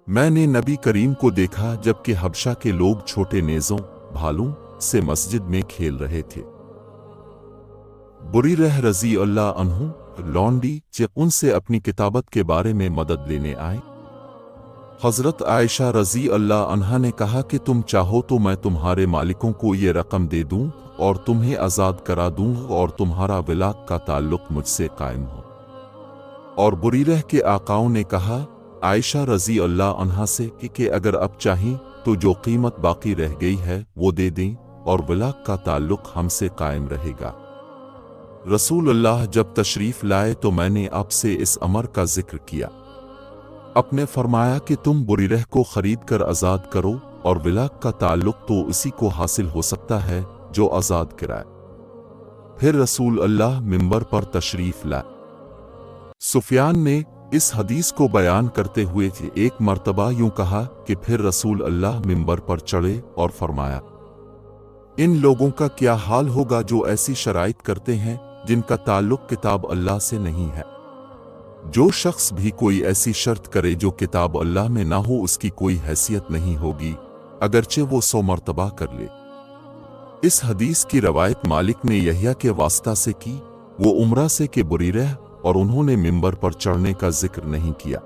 मैंने नबी करीम को देखा जबकि हबशा के लोग छोटे नेज़ों भालों से मस्जिद में खेल रहे थे। बुरीरह रज़ी अल्लाह अन्हु लौंडी जे उनसे अपनी किताबत के बारे में मदद लेने आए। हज़रत आयशा रज़ी अल्लाह अन्हा ने कहा कि तुम चाहो तो मैं तुम्हारे मालिकों को ये रकम दे दूं और तुम्हें आज़ाद करा दूं और तुम्हारा विलाक का ताल्लुक मुझसे कायम हो। और बुरीरह के आकाओं ने कहा आयशा रज़ी अल्लाह अन्हा से कि अगर अब चाहें तो जो कीमत बाकी रह गई है वो दे दें और विलाक का ताल्लुक हमसे कायम रहेगा। रसूल अल्लाह जब तशरीफ लाए तो मैंने आपसे इस अमर का जिक्र किया। आपने फरमाया कि तुम बुरीरह को खरीद कर आज़ाद करो और विलाक का ताल्लुक तो उसी को हासिल हो सकता है जो आज़ाद कराए। फिर रसूल अल्लाह मिंबर पर तशरीफ लाए। सुफियान ने इस हदीस को बयान करते हुए एक मर्तबा यूं कहा कि फिर रसूल अल्लाह मिंबर पर चढ़े और फरमाया, इन लोगों का क्या हाल होगा जो ऐसी शराइत करते हैं जिनका ताल्लुक किताब अल्लाह से नहीं है। जो शख्स भी कोई ऐसी शर्त करे जो किताब अल्लाह में ना हो उसकी कोई हैसियत नहीं होगी, अगरचे वो 100 मर्तबा कर ले। इस हदीस की रवायत मालिक ने यहया के वास्ता से की, वो उमरा से के बुरीरह और उन्होंने मिंबर पर चढ़ने का जिक्र नहीं किया।